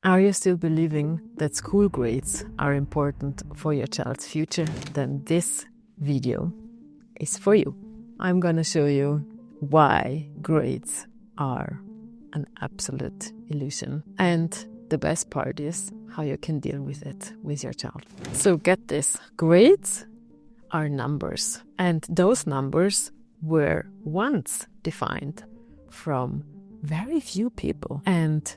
Are you still believing that school grades are important for your child's future? Then this video is for you. I'm gonna show you why grades are an absolute illusion. And the best part is how you can deal with it with your child. So get this, grades are numbers, and those numbers were once defined from very few people. And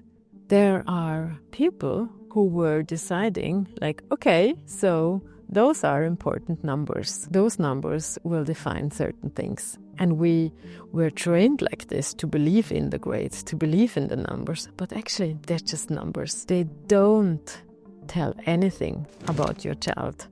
there are people who were deciding like, okay, so those are important numbers. Those numbers will define certain things. And we were trained like this to believe in the grades, to believe in the numbers. But actually, they're just numbers. They don't tell anything about your child's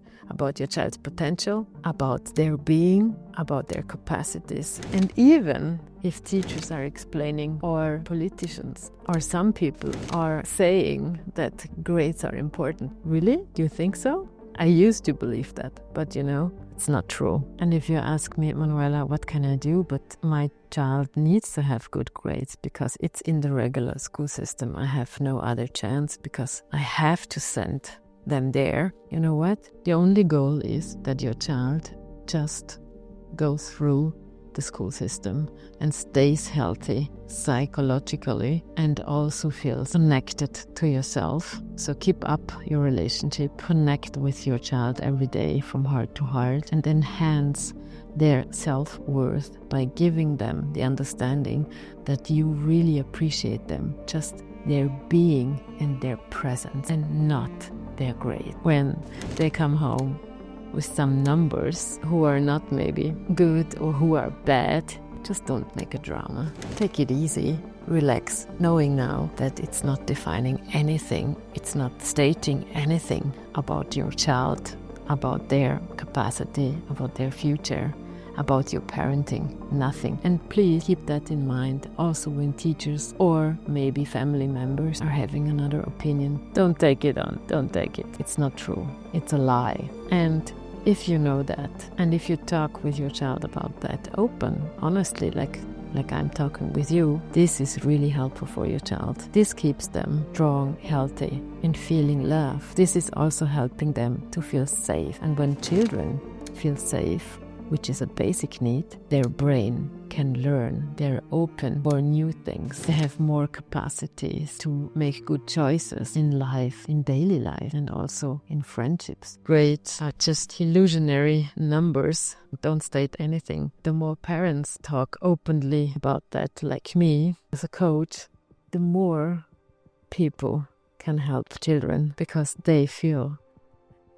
potential, about their being, about their capacities. And even if teachers are explaining, or politicians, or some people are saying that grades are important, really? Do you think so? I used to believe that, but it's not true. And if you ask me, Manuela, what can I do? But my child needs to have good grades because it's in the regular school system. I have no other chance because I have to send them there. You know what? The only goal is that your child just goes through the school system and stays healthy psychologically and also feels connected to yourself. So keep up your relationship, connect with your child every day from heart to heart, and enhance their self-worth by giving them the understanding that you really appreciate them, just their being and their presence, and not their grade. When they come home with some numbers who are not maybe good or who are bad, just don't make a drama. Take it easy, relax, knowing now that it's not defining anything, it's not stating anything about your child, about their capacity, about their future, about your parenting, nothing. And please keep that in mind also when teachers or maybe family members are having another opinion. Don't take it on, don't take it. It's not true, it's a lie. And if you know that, and if you talk with your child about that open, honestly, like I'm talking with you, this is really helpful for your child. This keeps them strong, healthy, and feeling love. This is also helping them to feel safe. And when children feel safe, which is a basic need, their brain can learn. They're open for new things. They have more capacities to make good choices in life, in daily life, and also in friendships. Grades are just illusionary numbers. Don't state anything. The more parents talk openly about that, like me as a coach, the more people can help children because they feel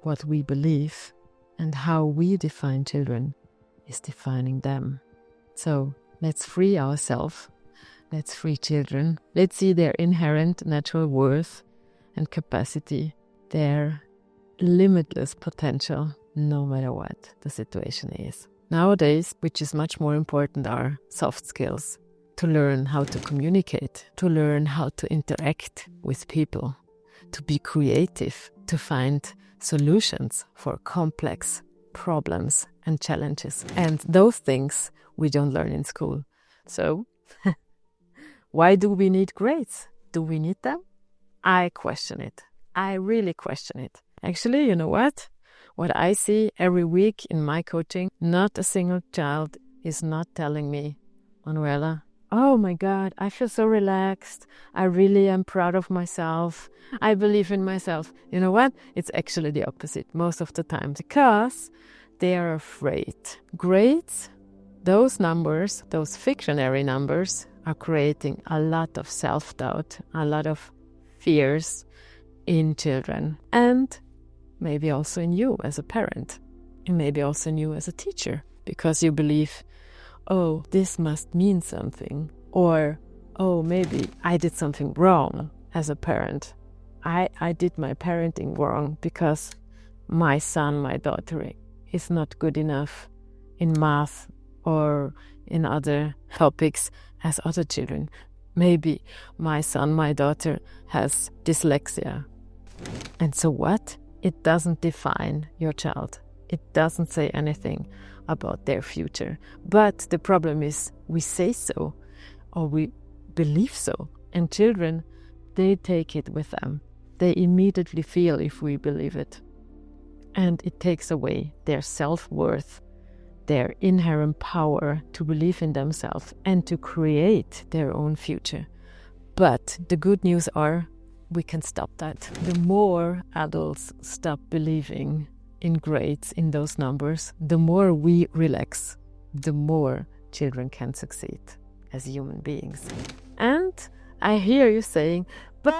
what we believe and how we define children is defining them. So let's free ourselves, let's free children, let's see their inherent natural worth and capacity, their limitless potential, no matter what the situation is. Nowadays, which is much more important, are soft skills, to learn how to communicate, to learn how to interact with people, to be creative, to find solutions for complex problems and challenges. And those things we don't learn in school. So why do we need grades? Do we need them? I question it. I really question it. Actually, you know what? What I see every week in my coaching, not a single child is not telling me, Manuela, oh my God, I feel so relaxed. I really am proud of myself. I believe in myself. You know what? It's actually the opposite most of the time because they are afraid. Grades, those numbers, those fictionary numbers, are creating a lot of self-doubt, a lot of fears in children, and maybe also in you as a parent, and maybe also in you as a teacher, because you believe, oh, this must mean something, or, oh, maybe I did something wrong as a parent. I did my parenting wrong because my son, my daughter is not good enough in math or in other topics as other children. Maybe my son, my daughter has dyslexia. And so what? It doesn't define your child. It doesn't say anything about their future. But the problem is we say so or we believe so. And children they take it with them. They immediately feel if we believe it. And it takes away their self-worth, their inherent power to believe in themselves and to create their own future. But the good news are we can stop that. The more adults stop believing in grades, in those numbers, the more we relax, the more children can succeed as human beings. And I hear you saying, but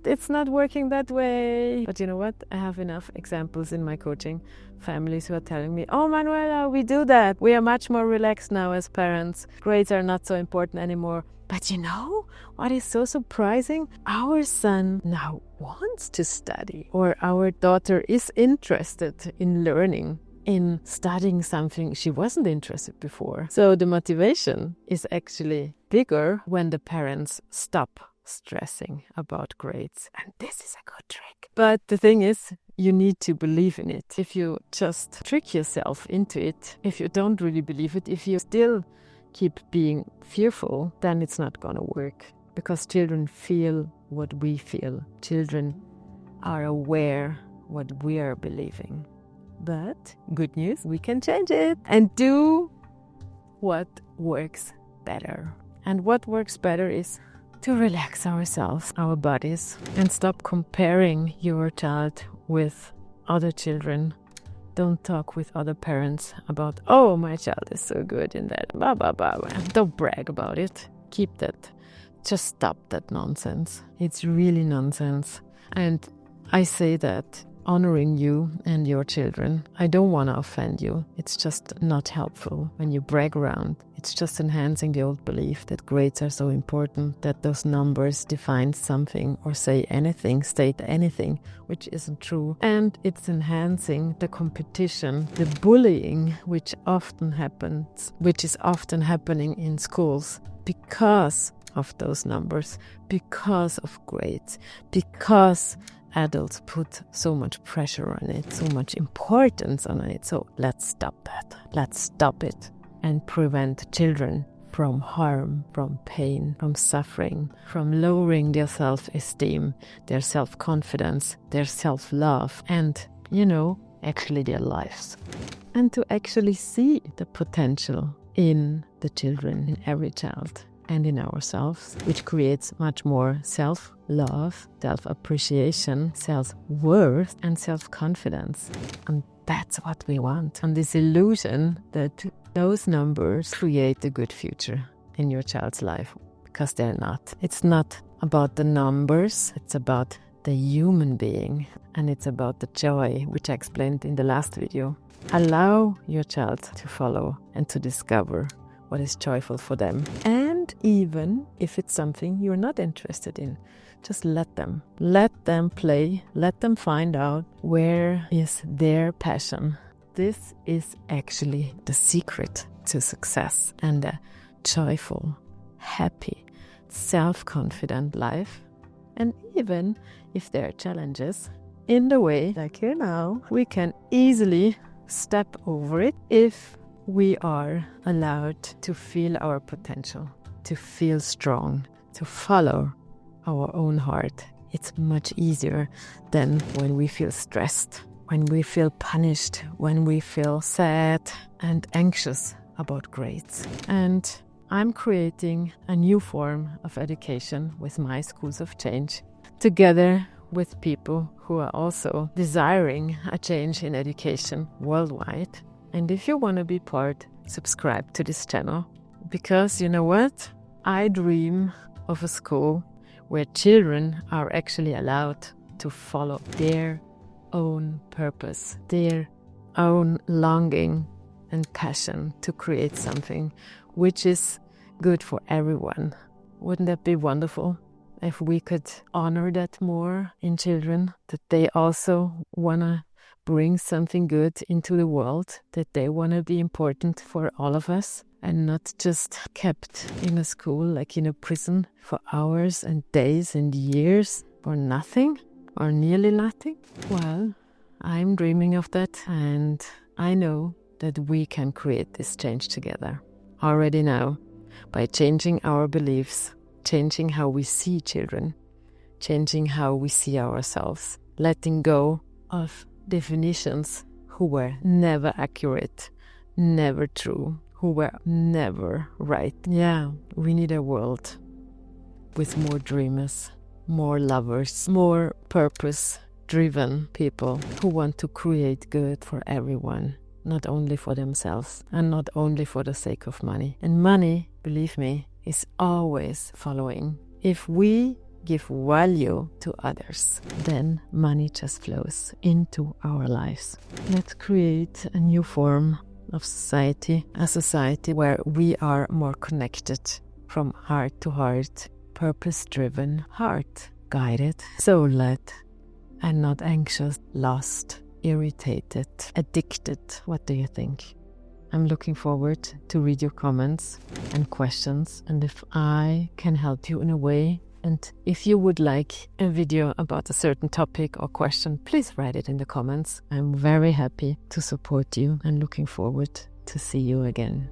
it's not working that way. But you know what? I have enough examples in my coaching, families who are telling me, oh Manuela, we do that. We are much more relaxed now as parents. Grades are not so important anymore. But you know what is so surprising? Our son now wants to study, or our daughter is interested in learning, in studying something she wasn't interested before. So the motivation is actually bigger when the parents stop stressing about grades. And this is a good trick. But the thing is, you need to believe in it. If you just trick yourself into it, if you don't really believe it, if you still keep being fearful, then it's not going to work. Because children feel what we feel. Children are aware what we are believing. But good news, we can change it and do what works better. And what works better is to relax ourselves, our bodies, and stop comparing your child with other children. Don't talk with other parents about, oh, my child is so good in that, blah, blah, blah. Don't brag about it. Keep that. Just stop that nonsense. It's really nonsense. And I say that honoring you and your children. I don't want to offend you. It's just not helpful when you brag around. It's just enhancing the old belief that grades are so important, that those numbers define something or say anything, state anything, which isn't true. And it's enhancing the competition, the bullying, which often happens, which is often happening in schools because of those numbers, because of grades, because adults put so much pressure on it, so much importance on it. So let's stop that. Let's stop it and prevent children from harm, from pain, from suffering, from lowering their self-esteem, their self-confidence, their self-love, and, actually their lives. And to actually see the potential in the children, in every child, and in ourselves, which creates much more self-love, self-appreciation, self-worth, and self-confidence. And that's what we want. And this illusion that those numbers create a good future in your child's life, because they're not. It's not about the numbers, it's about the human being, and it's about the joy, which I explained in the last video. Allow your child to follow and to discover what is joyful for them. And even if it's something you're not interested in, just let them play, let them find out where is their passion. This is actually the secret to success and a joyful, happy, self-confident life. And even if there are challenges in the way, like here now, we can easily step over it if we are allowed to feel our potential, to feel strong, to follow our own heart. It's much easier than when we feel stressed, when we feel punished, when we feel sad and anxious about grades. And I'm creating a new form of education with my Schools of Change, together with people who are also desiring a change in education worldwide. And if you want to be part, subscribe to this channel. Because you know what? I dream of a school where children are actually allowed to follow their own purpose, their own longing and passion to create something which is good for everyone. Wouldn't that be wonderful if we could honor that more in children, that they also want to bring something good into the world, that they want to be important for all of us and not just kept in a school like in a prison for hours and days and years for nothing or nearly nothing. Well, I'm dreaming of that, and I know that we can create this change together already now by changing our beliefs, changing how we see children, changing how we see ourselves, letting go of definitions who were never accurate, never true, who were never right. Yeah, we need a world with more dreamers, more lovers, more purpose-driven people who want to create good for everyone, not only for themselves and not only for the sake of money. And money, believe me, is always following. If we give value to others, then money just flows into our lives. Let's create a new form of society, a society where we are more connected from heart to heart, purpose-driven, heart-guided, soul-led, and not anxious, lost, irritated, addicted. What do you think? I'm looking forward to read your comments and questions, and if I can help you in a way. And if you would like a video about a certain topic or question, please write it in the comments. I'm very happy to support you and looking forward to see you again.